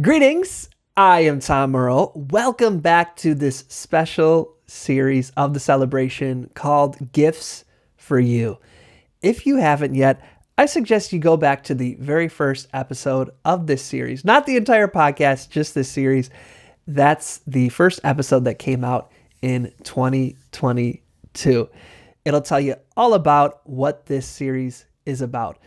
Greetings, I am Tom Merle. Welcome back to this special series of the celebration called Gifts for You. If you haven't yet, I suggest you go back to the very first episode of this series. Not the entire podcast, just this series. That's the first episode that came out in 2022. It'll tell you all about what this series is about.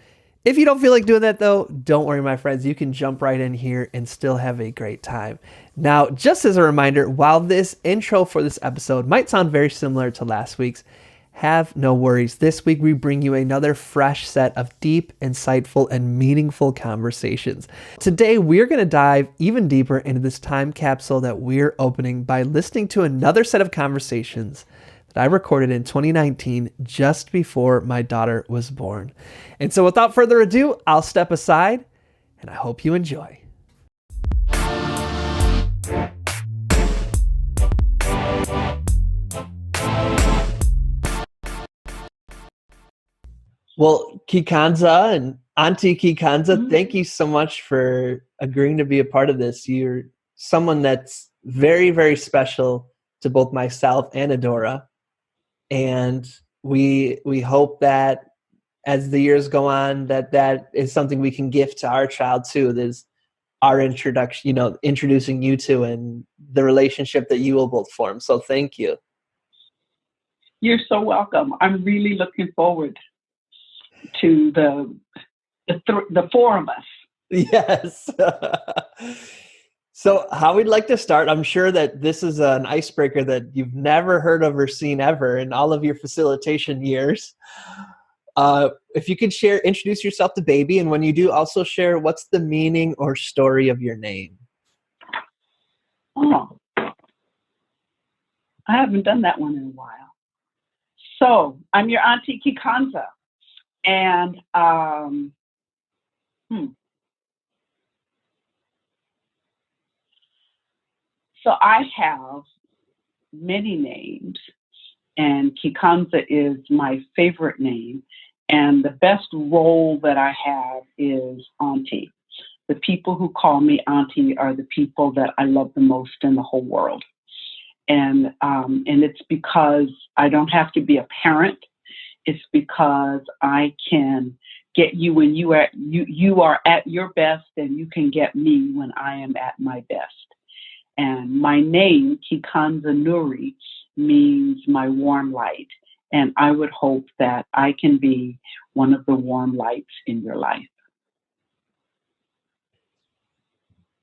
If you don't feel like doing that though, don't worry, my friends. You can jump right in here and still have a great time. Now, just as a reminder, while this intro for this episode might sound very similar to last week's, have no worries. This week we bring you another fresh set of deep, insightful, and meaningful conversations. Today we're going to dive even deeper into this time capsule that we're opening by listening to another set of conversations that I recorded in 2019 just before my daughter was born. And so without further ado, I'll step aside and I hope you enjoy. Well, Kikanza and Auntie Kikanza, thank you so much for agreeing to be a part of this. You're someone that's very, very special to both myself and Adora. And we hope that as the years go on, that is something we can gift to our child too. There's our introduction, introducing you to and the relationship that you will both form. So thank you. You're so welcome. I'm really looking forward to the four of us. Yes. So how we'd like to start, I'm sure that this is an icebreaker that you've never heard of or seen ever in all of your facilitation years. If you could introduce yourself to baby, and when you do, also share what's the meaning or story of your name. Oh, I haven't done that one in a while. So I'm your Auntie Kikanza, and So I have many names, and Kikanza is my favorite name. And the best role that I have is Auntie. The people who call me Auntie are the people that I love the most in the whole world. And it's because I don't have to be a parent. It's because I can get you when you are at your best, and you can get me when I am at my best. And my name, Kikanza Nuri, means my warm light. And I would hope that I can be one of the warm lights in your life.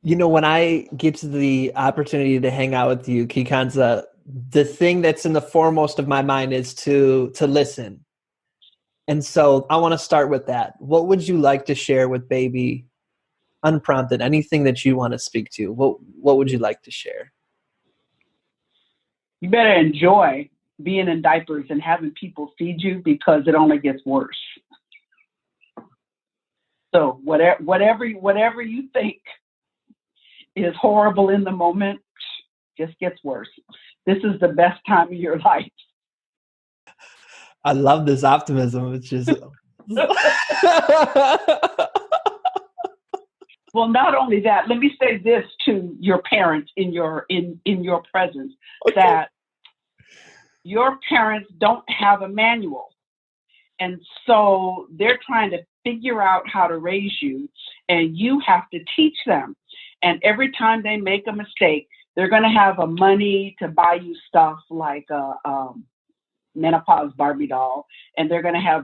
When I get to the opportunity to hang out with you, Kikanza, the thing that's in the foremost of my mind is to listen. And so I want to start with that. What would you like to share with baby? Unprompted, anything that you want to speak to, what would you like to share? You better enjoy being in diapers and having people feed you, because it only gets worse. So whatever you think is horrible in the moment just gets worse. This is the best time of your life. I love this optimism. It's just Well, not only that, let me say this to your parents in your presence, okay, that your parents don't have a manual. And so they're trying to figure out how to raise you, and you have to teach them. And every time they make a mistake, they're going to have a money to buy you stuff like a menopause Barbie doll, and they're going to have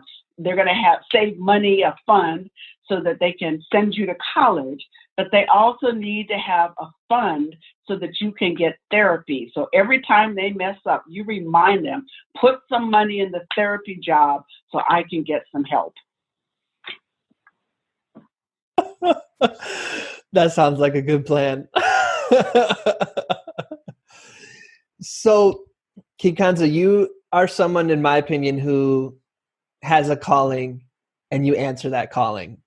save money, a fund, so that they can send you to college. But they also need to have a fund so that you can get therapy. So every time they mess up, you remind them, put some money in the therapy job so I can get some help. That sounds like a good plan. So, Kikanza, you are someone, in my opinion, who has a calling, and you answer that calling.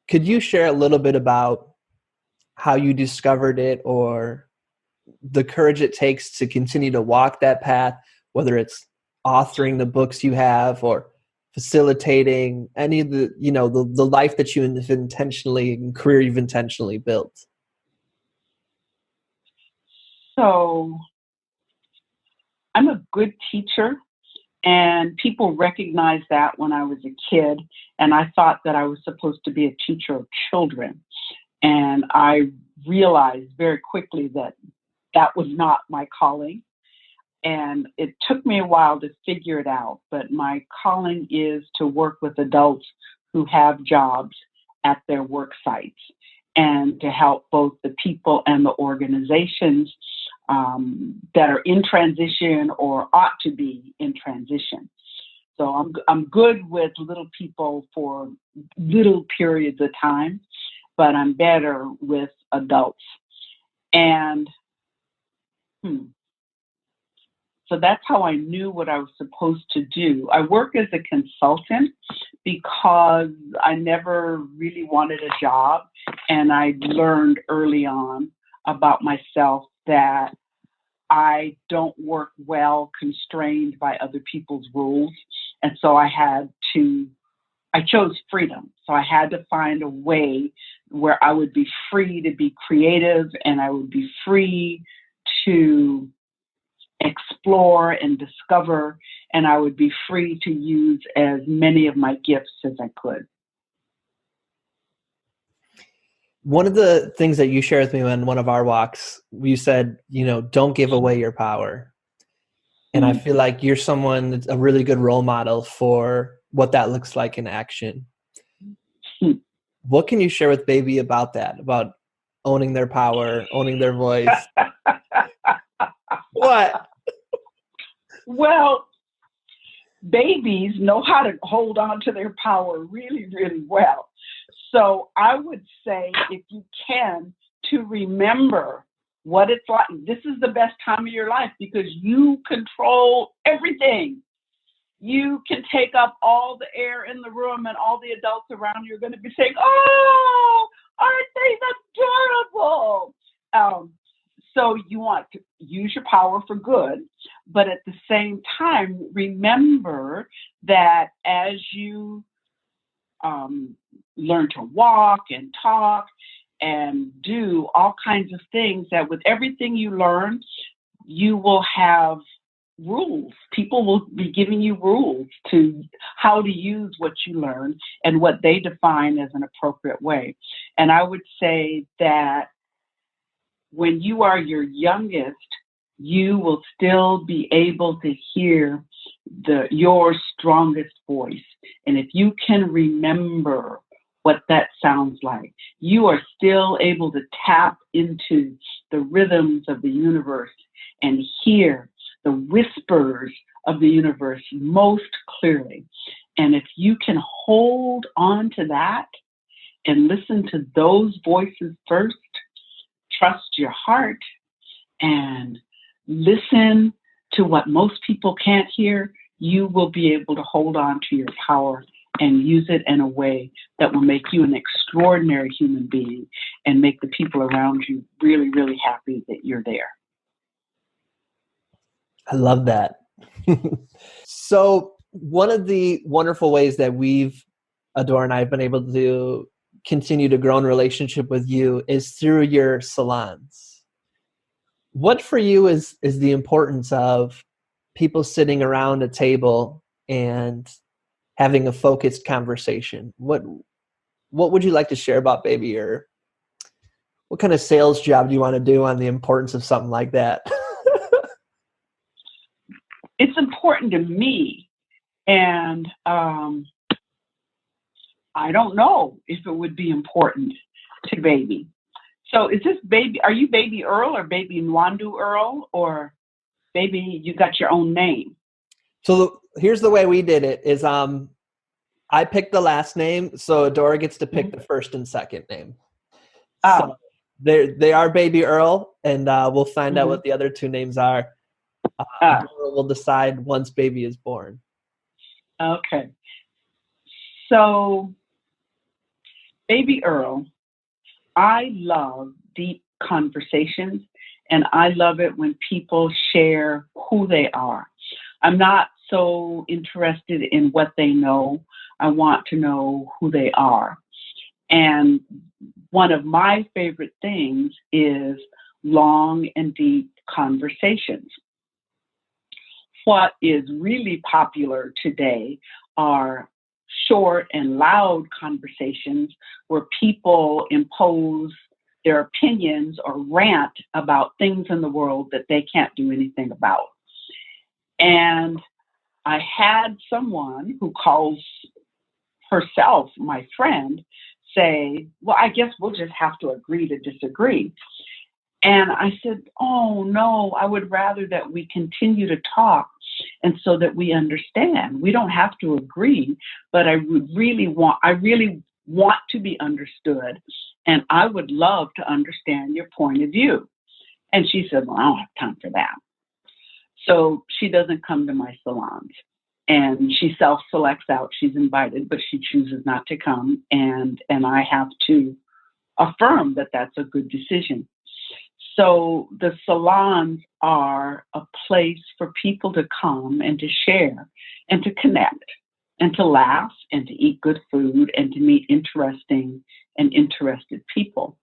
Could you share a little bit about how you discovered it, or the courage it takes to continue to walk that path, whether it's authoring the books you have or facilitating any of the, the life that you have intentionally and career you've intentionally built? So I'm a good teacher, and people recognized that when I was a kid, and I thought that I was supposed to be a teacher of children. And I realized very quickly that that was not my calling. And it took me a while to figure it out, but my calling is to work with adults who have jobs at their work sites and to help both the people and the organizations that are in transition or ought to be in transition. So I'm good with little people for little periods of time, but I'm better with adults. And so that's how I knew what I was supposed to do. I work as a consultant because I never really wanted a job. And I learned early on about myself that I don't work well constrained by other people's rules. And so I chose freedom. So I had to find a way where I would be free to be creative and I would be free to explore and discover, and I would be free to use as many of my gifts as I could. One of the things that you shared with me on one of our walks, you said, don't give away your power. And I feel like you're someone that's a really good role model for what that looks like in action. What can you share with baby about that, about owning their power, owning their voice? What? Well, babies know how to hold on to their power really, really well. So I would say, if you can, to remember what it's like. This is the best time of your life because you control everything. You can take up all the air in the room, and all the adults around you are going to be saying, "Oh, aren't they adorable?" So you want to use your power for good, but at the same time, remember that as you learn to walk and talk and do all kinds of things, that with everything you learn, you will have rules. People will be giving you rules to how to use what you learn and what they define as an appropriate way. And I would say that when you are your youngest, you will still be able to hear your strongest voice. And if you can remember what that sounds like, you are still able to tap into the rhythms of the universe and hear the whispers of the universe most clearly. And if you can hold on to that and listen to those voices first, trust your heart, and listen to what most people can't hear, you will be able to hold on to your power and use it in a way that will make you an extraordinary human being and make the people around you really, really happy that you're there. I love that. So one of the wonderful ways that Adora and I have been able to continue to grow in relationship with you is through your salons. What for you is the importance of people sitting around a table and having a focused conversation? What would you like to share about baby, or what kind of sales job do you want to do on the importance of something like that? It's important to me, and I don't know if it would be important to baby. So is this baby, are you baby Earl or baby Nwandu Earl, or baby you got your own name? So here's the way we did it is I picked the last name, so Adora gets to pick the first and second name. So they are baby Earl, and we'll find out what the other two names are. Adora will decide once baby is born. Okay. So baby Earl, I love deep conversations, and I love it when people share who they are. I'm not so interested in what they know. I want to know who they are. And one of my favorite things is long and deep conversations. What is really popular today are short and loud conversations where people impose their opinions or rant about things in the world that they can't do anything about. And I had someone who calls herself my friend say, well, I guess we'll just have to agree to disagree. And I said, oh, no, I would rather that we continue to talk and so that we understand. We don't have to agree, but I really want to be understood. And I would love to understand your point of view. And she said, well, I don't have time for that. So she doesn't come to my salons. And she self-selects out. She's invited, but she chooses not to come. And I have to affirm that that's a good decision. So the salons are a place for people to come and to share and to connect and to laugh and to eat good food and to meet interesting and interested people.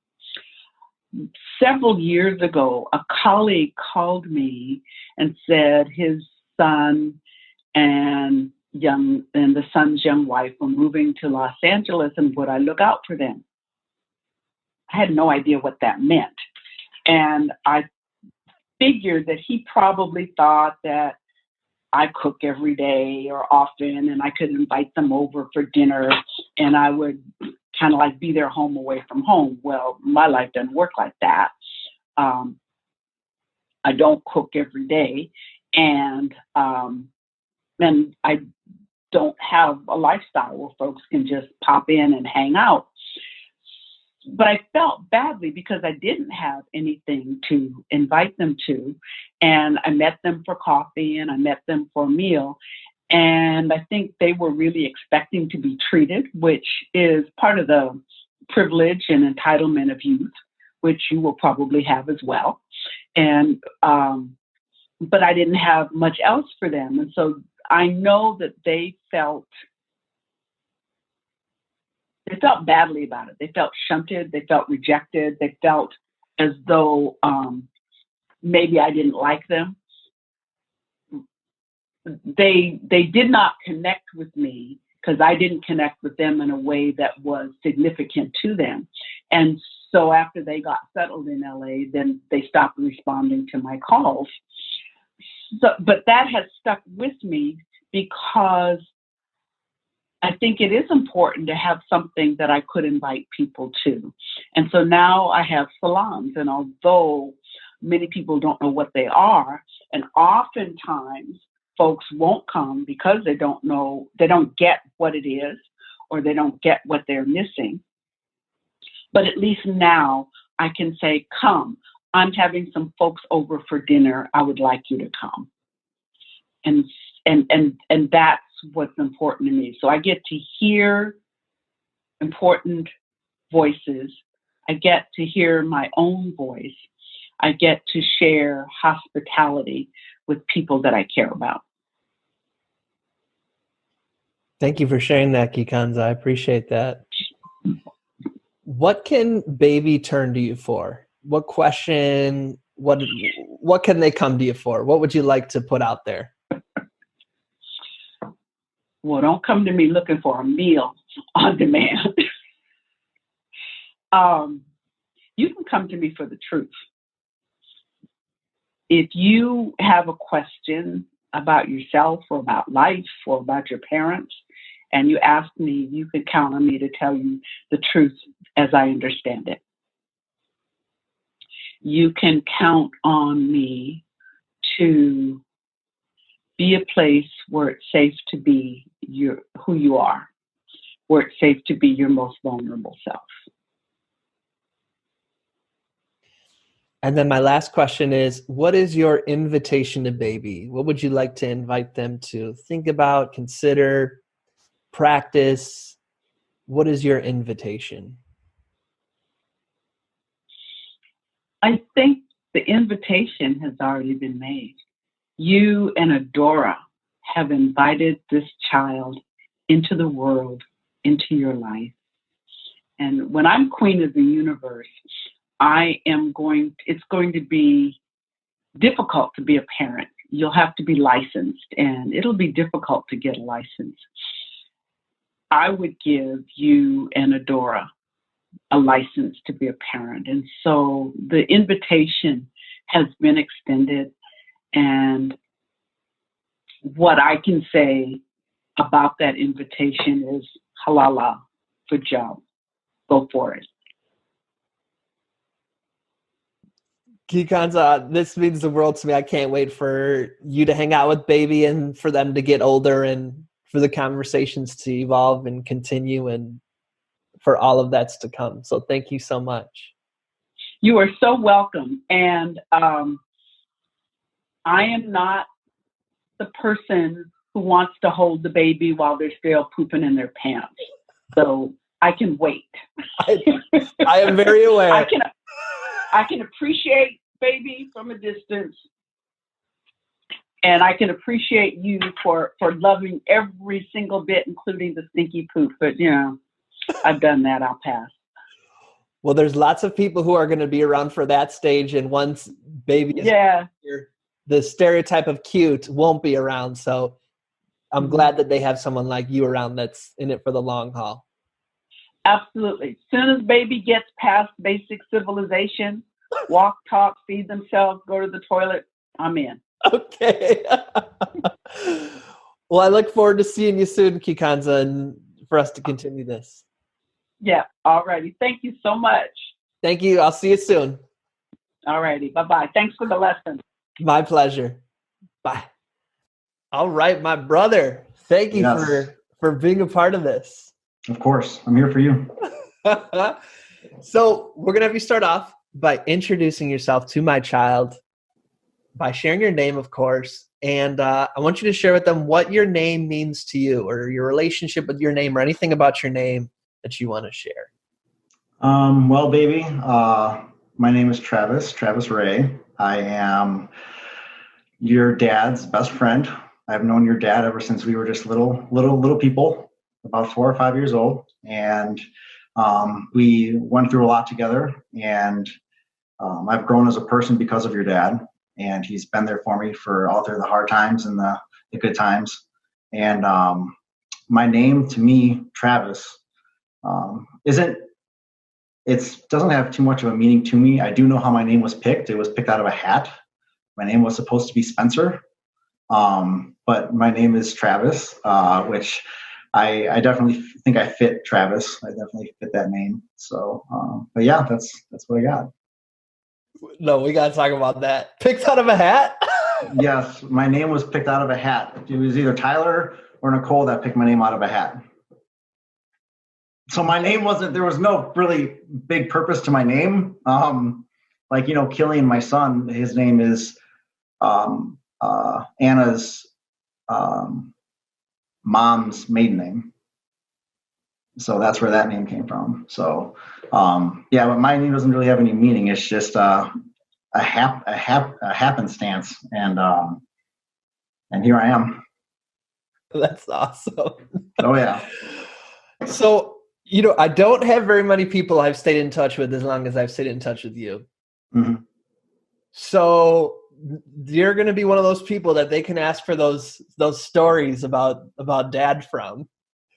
Several years ago, a colleague called me and said his son and the son's young wife were moving to Los Angeles, and would I look out for them? I had no idea what that meant. And I figured that he probably thought that I cook every day or often, and I could invite them over for dinner, and I would kind of like be their home away from home. Well, my life doesn't work like that. I don't cook every day, and I don't have a lifestyle where folks can just pop in and hang out. But I felt badly because I didn't have anything to invite them to. And I met them for coffee and I met them for a meal. And I think they were really expecting to be treated, which is part of the privilege and entitlement of youth, which you will probably have as well. And, but I didn't have much else for them. And so I know that they felt badly about it. They felt shunted. They felt rejected. They felt as though maybe I didn't like them. They did not connect with me because I didn't connect with them in a way that was significant to them. And so after they got settled in LA, then they stopped responding to my calls. So, but that has stuck with me because I think it is important to have something that I could invite people to. And so now I have salons, and although many people don't know what they are, and oftentimes folks won't come because they don't know, they don't get what it is, or they don't get what they're missing. But at least now I can say, come, I'm having some folks over for dinner. I would like you to come. And that's what's important to me. So I get to hear important voices. I get to hear my own voice. I get to share hospitality with people that I care about. Thank you for sharing that, Kikanza. I appreciate that. What can baby turn to you for? What question, what can they come to you for? What would you like to put out there? Well, don't come to me looking for a meal on demand. You can come to me for the truth. If you have a question about yourself or about life or about your parents, and you ask me, you can count on me to tell you the truth as I understand it. You can count on me to be a place where it's safe to be who you are, where it's safe to be your most vulnerable self. And then my last question is, what is your invitation to baby? What would you like to invite them to think about, consider, practice? What is your invitation? I think the invitation has already been made. You and Adora have invited this child into the world, into your life. And when I'm queen of the universe, it's going to be difficult to be a parent. You'll have to be licensed, and it'll be difficult to get a license. I would give you and Adora a license to be a parent. And so the invitation has been extended. And what I can say about that invitation is halala, good job, go for it. Kikanza, this means the world to me. I can't wait for you to hang out with baby and for them to get older and for the conversations to evolve and continue and for all of that's to come. So thank you so much. You are so welcome. And I am not the person who wants to hold the baby while they're still pooping in their pants. So I can wait. I am very aware. I can appreciate baby from a distance, and I can appreciate you for loving every single bit, including the stinky poop. But, I've done that. I'll pass. Well, there's lots of people who are going to be around for that stage, and once baby is here, the stereotype of cute won't be around. So I'm glad that they have someone like you around that's in it for the long haul. Absolutely. As soon as baby gets past basic civilization, walk, talk, feed themselves, go to the toilet, I'm in. Okay. Well, I look forward to seeing you soon, Kikanza, and for us to continue this. Yeah. All righty. Thank you so much. Thank you. I'll see you soon. All righty. Bye-bye. Thanks for the lesson. My pleasure. Bye. All right, my brother. Thank you for being a part of this. Of course. I'm here for you. So we're going to have you start off by introducing yourself to my child, by sharing your name, of course. And I want you to share with them what your name means to you or your relationship with your name or anything about your name that you want to share. Well, baby, my name is Travis Ray. I am your dad's best friend. I've known your dad ever since we were just little people, about 4 or 5 years old. And we went through a lot together, and I've grown as a person because of your dad, and he's been there for me for all through the hard times and the good times. And my name, to me, Travis, doesn't have too much of a meaning to me. I do know how my name was picked. It was picked out of a hat. My name was supposed to be Spencer, but my name is Travis, which I definitely think I fit Travis. I definitely fit that name. So, but yeah, that's what I got. No, we got to talk about that. Picked out of a hat? Yes, my name was picked out of a hat. It was either Tyler or Nicole that picked my name out of a hat. So my name there was no really big purpose to my name. Killian, my son, his name is Anna's mom's maiden name. So that's where that name came from. So, but my name doesn't really have any meaning. It's just a happenstance, and here I am. That's awesome. Oh yeah. So, I don't have very many people I've stayed in touch with as long as I've stayed in touch with you. Mm-hmm. So you're going to be one of those people that they can ask for those stories about dad from.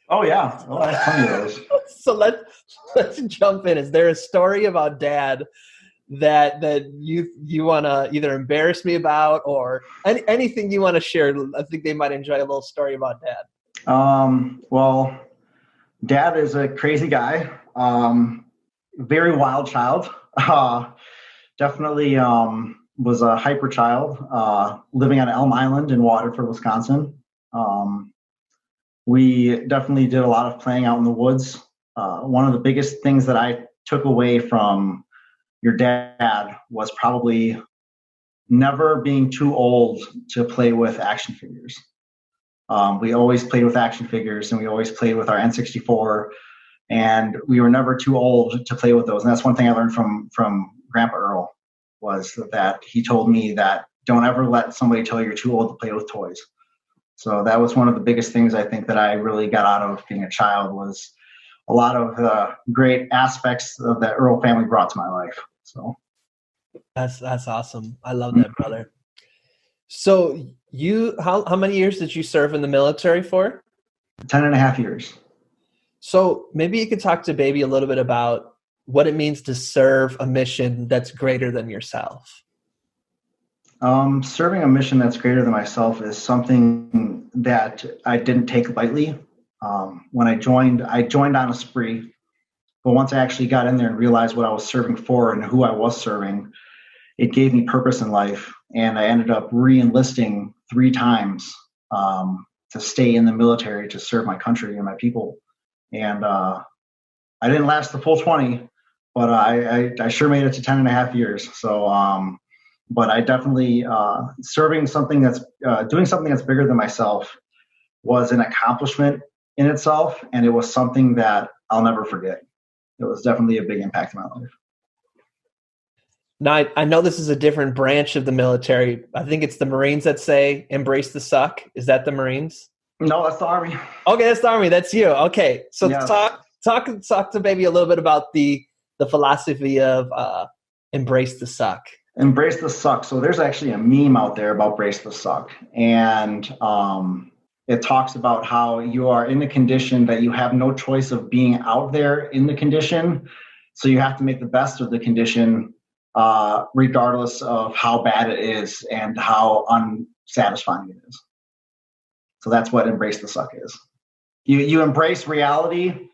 Oh yeah, I have plenty of those. So let's jump in. Is there a story about dad that you want to either embarrass me about or anything you want to share? I think they might enjoy a little story about dad. Well, dad is a crazy guy. Very wild child. Definitely was a hyper child, living on Elm Island in Waterford, Wisconsin. We definitely did a lot of playing out in the woods. One of the biggest things that I took away from your dad was probably never being too old to play with action figures. We always played with action figures, and we always played with our N64, and we were never too old to play with those. And that's one thing I learned from Grandpa Earl, was that he told me that don't ever let somebody tell you you're too old to play with toys. So that was one of the biggest things I think that I really got out of being a child was a lot of the great aspects of that Earl family brought to my life. So That's awesome. I love that, brother. So how many years did you serve in the military for? 10 and a half years. So maybe you could talk to baby a little bit about what it means to serve a mission that's greater than yourself. Serving a mission that's greater than myself is something that I didn't take lightly. When I joined on a spree, but once I actually got in there and realized what I was serving for and who I was serving, it gave me purpose in life. And I ended up re-enlisting 3 times to stay in the military to serve my country and my people. And I didn't last the full 20, but I sure made it to 10 and a half years. So, but I definitely, doing something that's bigger than myself was an accomplishment in itself. And it was something that I'll never forget. It was definitely a big impact in my life. Now, I know this is a different branch of the military. I think it's the Marines that say, embrace the suck. Is that the Marines? No, that's the Army. Okay, that's the Army. That's you. Okay. So Yes. talk to baby a little bit about the philosophy of embrace the suck. Embrace the suck. So there's actually a meme out there about brace the suck. And it talks about how you are in a condition that you have no choice of being out there in the condition. So you have to make the best of the condition, regardless of how bad it is and how unsatisfying it is. So that's what embrace the suck is. You embrace reality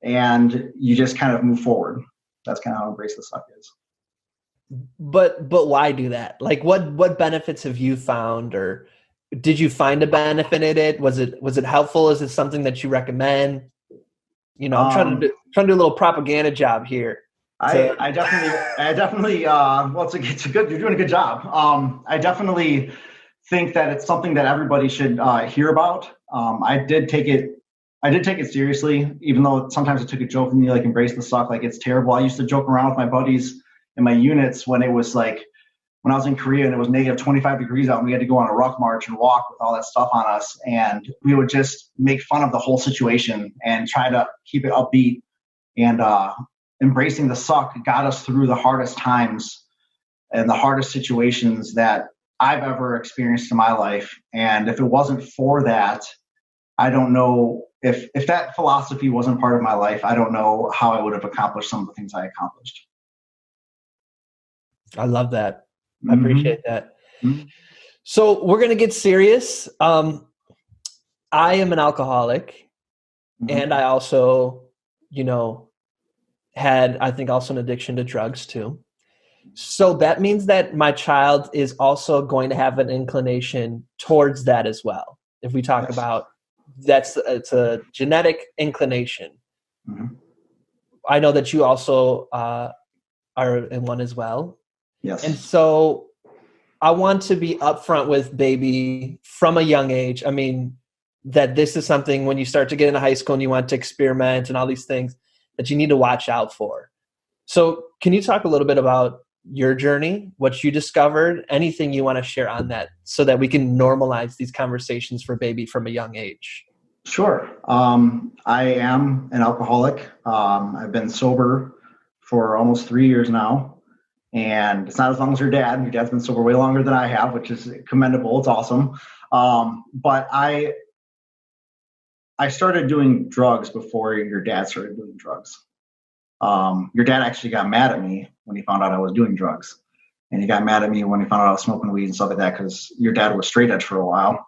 and you just kind of move forward. That's kind of how embrace the suck is. But why do that? Like what benefits have you found, or did you find a benefit in it? Was it helpful? Is it something that you recommend? You know, I'm trying to do a little propaganda job here. I definitely well, it's a good, you're doing a good job. I definitely think that it's something that everybody should hear about. I did take it seriously, even though sometimes I took it jokingly, like embrace the suck, like it's terrible. I used to joke around with my buddies in my units when it was like, when I was in Korea and it was negative 25 degrees out and we had to go on a ruck march and walk with all that stuff on us. And we would just make fun of the whole situation and try to keep it upbeat. And embracing the suck got us through the hardest times and the hardest situations that I've ever experienced in my life. And if it wasn't for that, I don't know if that philosophy wasn't part of my life, I don't know how I would have accomplished some of the things I accomplished. I love that. I appreciate that. Mm-hmm. So we're going to get serious. I am an alcoholic, and I also, had, I think, also an addiction to drugs too. So that means that my child is also going to have an inclination towards that as well. If we talk about it's a genetic inclination. Mm-hmm. I know that you also are in one as well. Yes. And so I want to be upfront with baby from a young age. I mean, that this is something when you start to get into high school and you want to experiment and all these things that you need to watch out for. So can you talk a little bit about your journey, what you discovered, anything you want to share on that so that we can normalize these conversations for baby from a young age? Sure. I am an alcoholic. I've been sober for almost 3 years now. And it's not as long as your dad. Your dad's been sober way longer than I have, which is commendable. It's awesome. But I started doing drugs before your dad started doing drugs. Your dad actually got mad at me when he found out I was doing drugs. And he got mad at me when he found out I was smoking weed and stuff like that, because your dad was straight edge for a while.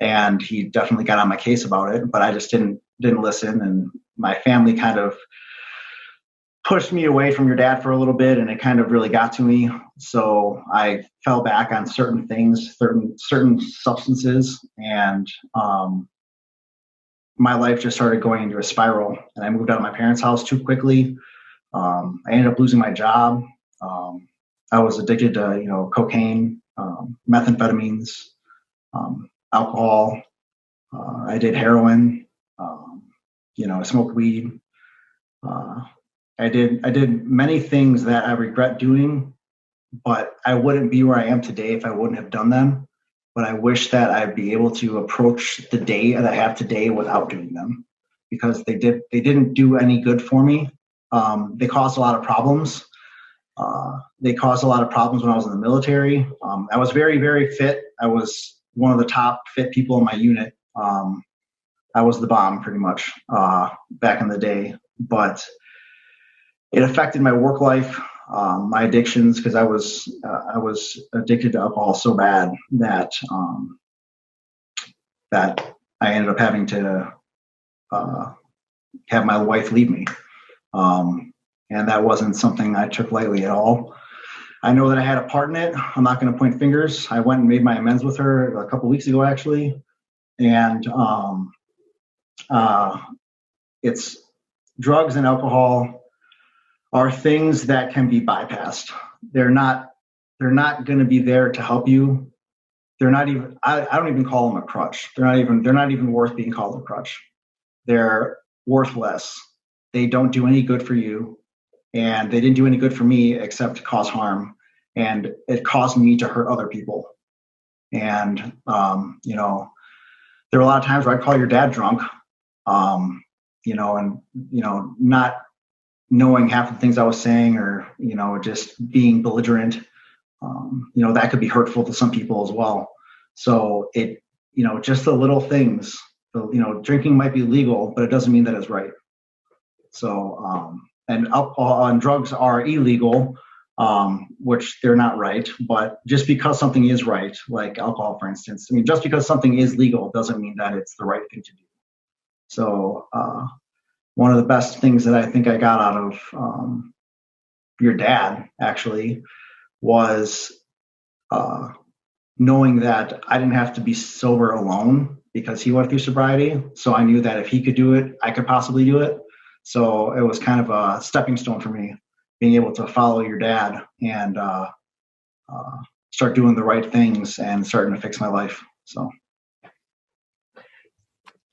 And he definitely got on my case about it, but I just didn't listen. And my family kind of pushed me away from your dad for a little bit, and it kind of really got to me. So I fell back on certain things, certain substances, and my life just started going into a spiral. And I moved out of my parents' house too quickly. I ended up losing my job. I was addicted to cocaine, methamphetamines, alcohol. I did heroin. I smoked weed. I did many things that I regret doing, but I wouldn't be where I am today if I wouldn't have done them. but I wish that I'd be able to approach the day that I have today without doing them, because they didn't do any good for me. They caused a lot of problems. They caused a lot of problems when I was in the military. I was very, very fit. I was one of the top fit people in my unit. I was the bomb pretty much back in the day, but it affected my work life, my addictions, because I was addicted to alcohol so bad that that I ended up having to have my wife leave me. And that wasn't something I took lightly at all. I know that I had a part in it. I'm not going to point fingers. I went and made my amends with her a couple of weeks ago, actually. And it's drugs and alcohol are things that can be bypassed. They're not going to be there to help you. They're not even, I don't even call them a crutch. They're not even worth being called a crutch. They're worthless. They don't do any good for you. And they didn't do any good for me except to cause harm. And it caused me to hurt other people. And, there were a lot of times where I'd call your dad drunk, not knowing half the things I was saying, or, just being belligerent. That could be hurtful to some people as well. So just the little things, drinking might be legal, but it doesn't mean that it's right. So, and alcohol and drugs are illegal, which they're not right. But just because something is right, like alcohol, for instance, just because something is legal doesn't mean that it's the right thing to do. So, one of the best things that I think I got out of your dad actually was knowing that I didn't have to be sober alone, because he went through sobriety. So I knew that if he could do it, I could possibly do it. So it was kind of a stepping stone for me, being able to follow your dad and start doing the right things and starting to fix my life. So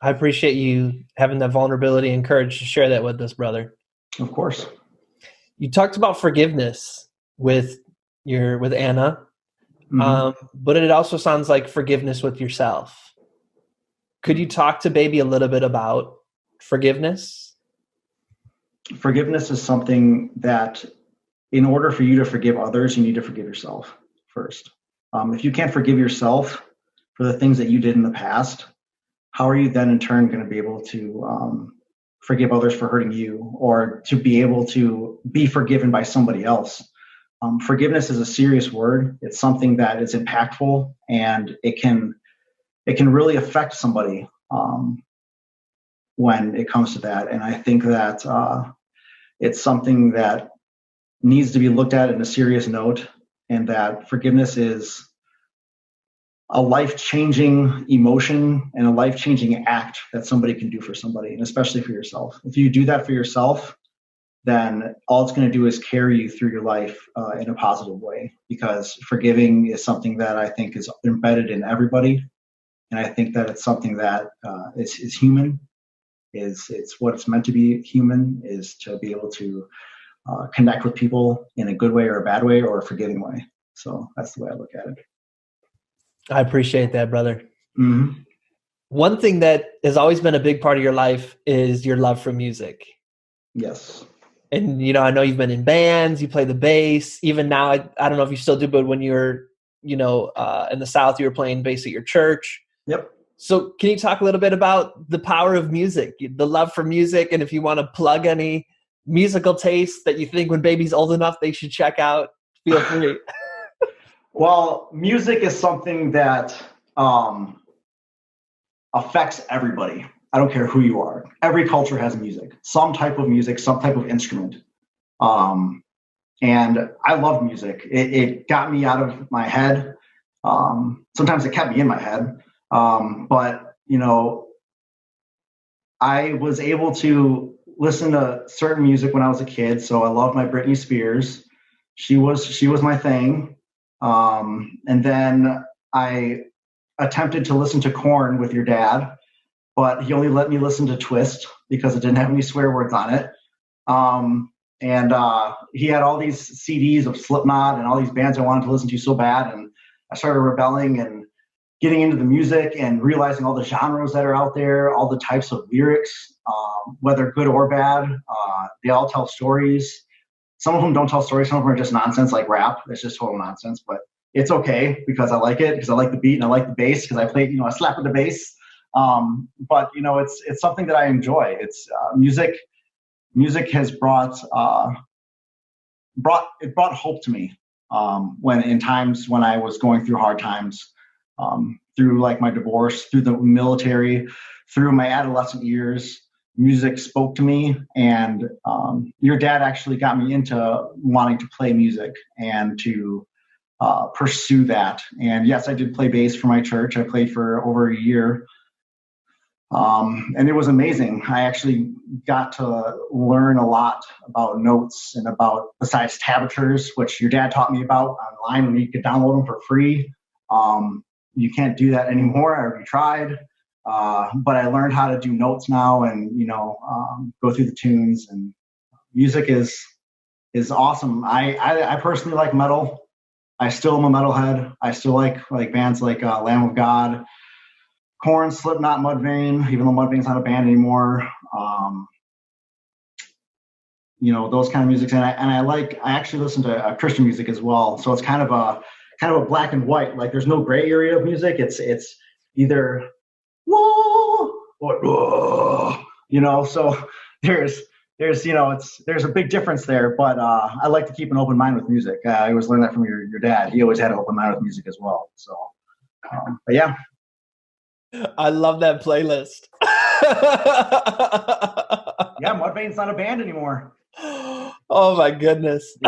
I appreciate you having that vulnerability and courage to share that with us, brother. Of course. You talked about forgiveness with Anna, but it also sounds like forgiveness with yourself. Could you talk to baby a little bit about forgiveness? Forgiveness is something that, in order for you to forgive others, you need to forgive yourself first. If you can't forgive yourself for the things that you did in the past, how are you then in turn going to be able to forgive others for hurting you, or to be able to be forgiven by somebody else? Forgiveness is a serious word. It's something that is impactful, and it can really affect somebody when it comes to that. And I think that it's something that needs to be looked at in a serious note, and that forgiveness is a life-changing emotion and a life-changing act that somebody can do for somebody, and especially for yourself. If you do that for yourself, then all it's going to do is carry you through your life in a positive way, because forgiving is something that I think is embedded in everybody. And I think that it's something that is human. It's what it's meant to be. Human is to be able to connect with people in a good way or a bad way or a forgiving way. So that's the way I look at it. I appreciate that, brother. Mm-hmm. One thing that has always been a big part of your life is your love for music. Yes. And, I know you've been in bands, you play the bass. Even now, I don't know if you still do, but when you were, in the South, you were playing bass at your church. Yep. So can you talk a little bit about the power of music, the love for music, and if you want to plug any musical tastes that you think when baby's old enough they should check out, feel free. Well, music is something that affects everybody. I don't care who you are. Every culture has music, some type of instrument. And I love music. It got me out of my head. Sometimes it kept me in my head. But I was able to listen to certain music when I was a kid. So I loved my Britney Spears. She was my thing. And then I attempted to listen to Korn with your dad, but he only let me listen to Twist because it didn't have any swear words on it. And he had all these CDs of Slipknot and all these bands I wanted to listen to so bad. And I started rebelling, and getting into the music and realizing all the genres that are out there, all the types of lyrics, whether good or bad, they all tell stories. Some of them don't tell stories. Some of them are just nonsense, like rap. It's just total nonsense, but it's okay because I like it, because I like the beat and I like the bass, because I played, I slap with the bass. But it's something that I enjoy. It's music. Music has brought hope to me when in times when I was going through hard times, through like my divorce, through the military, through my adolescent years. Music spoke to me, and your dad actually got me into wanting to play music and to pursue that. And yes, I did play bass for my church. I played for over a year. And it was amazing. I actually got to learn a lot about notes and about, besides tablatures, which your dad taught me about online when you could download them for free. You can't do that anymore. I already tried. But I learned how to do notes now and, go through the tunes, and music is awesome. I personally like metal. I still am a metalhead. I still like bands like Lamb of God, Korn, Slipknot, Mudvayne, even though Mudvayne's not a band anymore. Those kind of music. And I actually listen to Christian music as well. So it's kind of a black and white. Like there's no gray area of music. It's either whoa or whoa, so there's a big difference there, but I like to keep an open mind with music. I always learned that from your dad. He always had an open mind with music as well. So but yeah, I love that playlist. Yeah, Mudvayne's not a band anymore. Oh my goodness.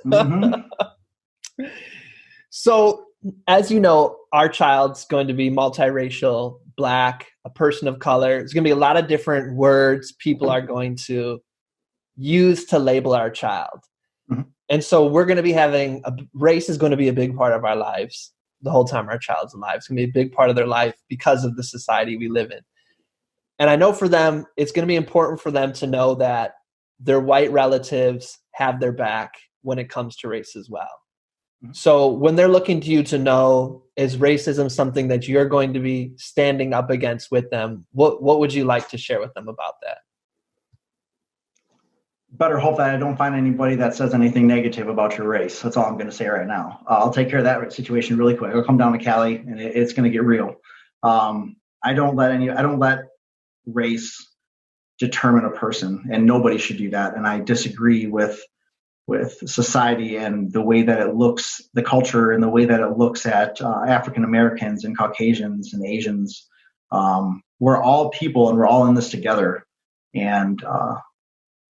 Mm-hmm. So, as you know, our child's going to be multiracial, Black, a person of color. There's going to be a lot of different words people are going to use to label our child. Mm-hmm. And so we're going to be race is going to be a big part of our lives the whole time our child's alive. It's going to be a big part of their life because of the society we live in. And I know for them, it's going to be important for them to know that their white relatives have their back when it comes to race as well. So when they're looking to you to know, is racism something that you're going to be standing up against with them? What would you like to share with them about that? Better hope that I don't find anybody that says anything negative about your race. That's all I'm going to say right now. I'll take care of that situation really quick. I'll come down to Cali and it's going to get real. I don't let race determine a person, and nobody should do that. And I disagree with society and the way that it looks, the culture and the way that it looks at African Americans and Caucasians and Asians. We're all people and we're all in this together. And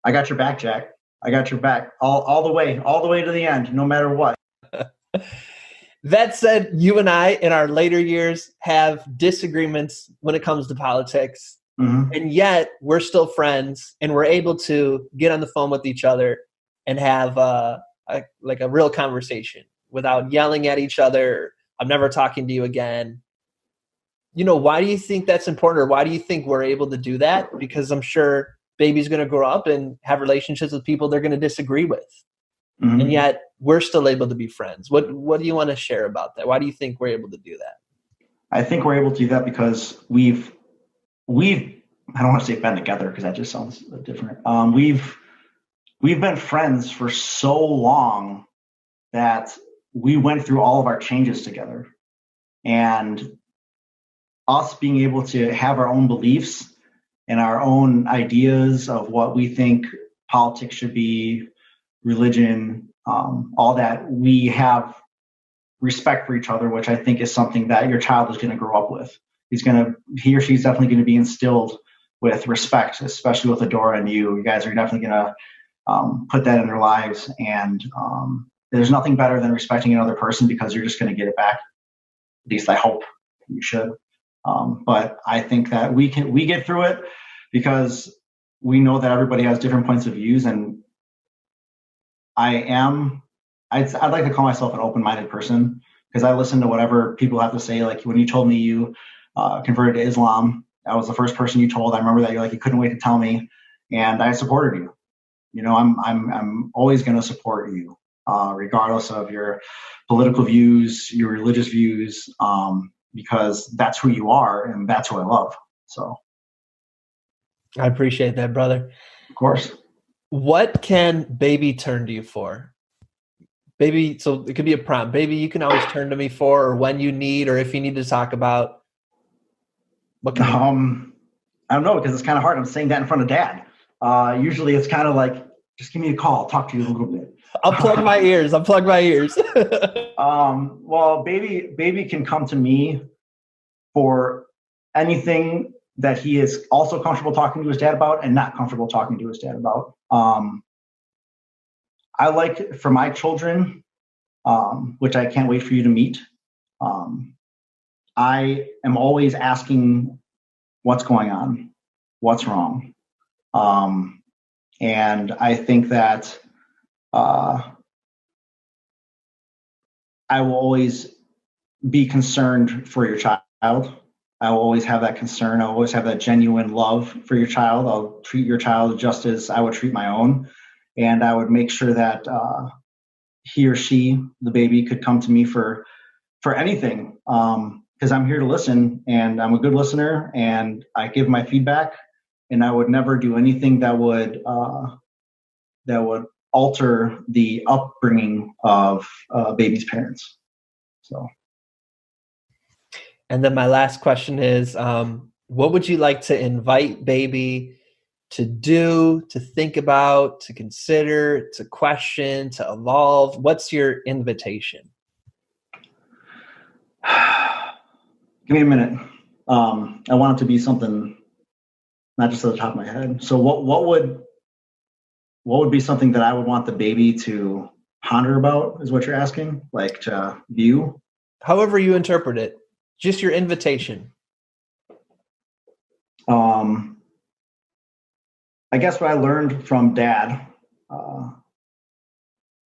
I got your back, Jack. I got your back all the way to the end, no matter what. That said, you and I in our later years have disagreements when it comes to politics. Mm-hmm. And yet we're still friends and we're able to get on the phone with each other and have a real conversation without yelling at each other. I'm never talking to you again. Why do you think that's important, or why do you think we're able to do that? Because I'm sure baby's going to grow up and have relationships with people they're going to disagree with. Mm-hmm. And yet we're still able to be friends. What do you want to share about that? Why do you think we're able to do that? I think we're able to do that because we've I don't want to say been together because that just sounds different. We've been friends for so long that we went through all of our changes together, and us being able to have our own beliefs and our own ideas of what we think politics should be, religion, all that, we have respect for each other, which I think is something that your child is going to grow up with. He or she's definitely going to be instilled with respect, especially with Adora and you. You guys are definitely going to put that in their lives. And there's nothing better than respecting another person, because you're just going to get it back. At least I hope you should. But I think that we get through it because we know that everybody has different points of views. And I'd like to call myself an open-minded person, because I listen to whatever people have to say. Like when you told me you converted to Islam, I was the first person you told. I remember that you couldn't wait to tell me, and I supported you. I'm always going to support you. regardless of your political views, your religious views, because that's who you are and that's who I love. So, I appreciate that, brother. of course. What can baby turn to you for? Baby, so it could be a prompt. Baby, you can always turn to me for, or when you need, or if you need to talk about. What can I don't know, because it's kind of hard. I'm saying that in front of Dad. Usually it's kind of like, just give me a call, talk to you a little bit. I'll plug my ears. Well, baby can come to me for anything that he is also comfortable talking to his dad about and not comfortable talking to his dad about. I like for my children, which I can't wait for you to meet. I am always asking what's going on, what's wrong. And I think that I will always be concerned for your child. I will always have that concern. I'll always have that genuine love for your child. I'll treat your child just as I would treat my own. And I would make sure that he or she, the baby, could come to me for anything. Because I'm here to listen, and I'm a good listener, and I give my feedback, and I would never do anything that would alter the upbringing of baby's parents. So. And then my last question is, what would you like to invite baby to do, to think about, to consider, to question, to evolve? What's your invitation? Give me a minute. I want it to be something not just at the top of my head. So what would be something that I would want the baby to ponder about, is what you're asking? Like to view? However you interpret it. Just your invitation. I guess what I learned from Dad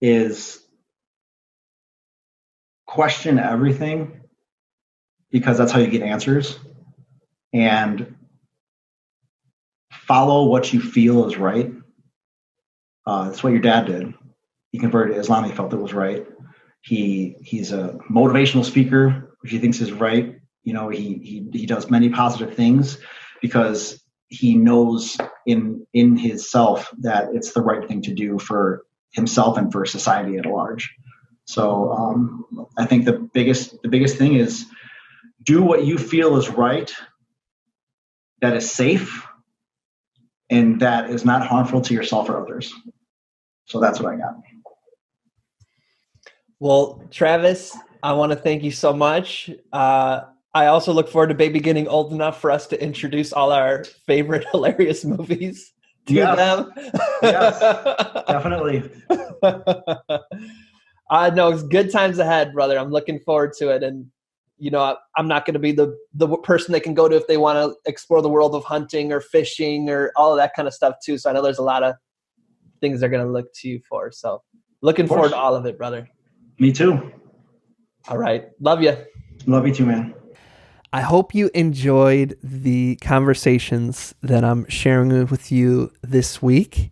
is question everything, because that's how you get answers, and follow what you feel is right. That's what your dad did. He converted to Islam. He felt it was right. He's a motivational speaker, which he thinks is right. You know, he does many positive things because he knows in his self that it's the right thing to do for himself and for society at large. So I think the biggest thing is do what you feel is right, that is safe, and that is not harmful to yourself or others. So that's what I got. Well, Travis, I want to thank you so much. I also look forward to baby getting old enough for us to introduce all our favorite hilarious movies to them. Yes, definitely. No, it's good times ahead, brother. I'm looking forward to it. And, you know, I'm not going to be the person they can go to if they want to explore the world of hunting or fishing or all of that kind of stuff too. So I know there's a lot of things they're going to look to you for. So looking forward to all of it, brother. Me too. All right. Love you. Love you too, man. I hope you enjoyed the conversations that I'm sharing with you this week.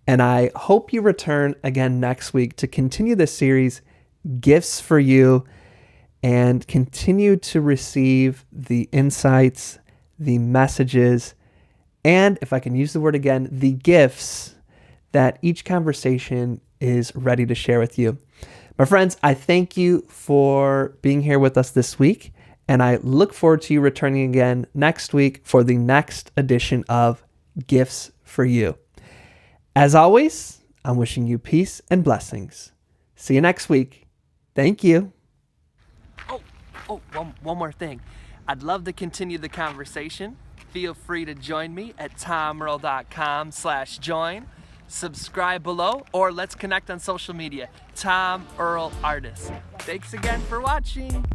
And I hope you return again next week to continue this series, Gifts for You, and continue to receive the insights, the messages, and if I can use the word again, the gifts that each conversation is ready to share with you. My friends, I thank you for being here with us this week, and I look forward to you returning again next week for the next edition of Gifts for You. As always, I'm wishing you peace and blessings. See you next week. Thank you. One more thing. I'd love to continue the conversation. Feel free to join me at tomearl.com/join. Subscribe below, or let's connect on social media. Tom Earl Artist. Thanks again for watching.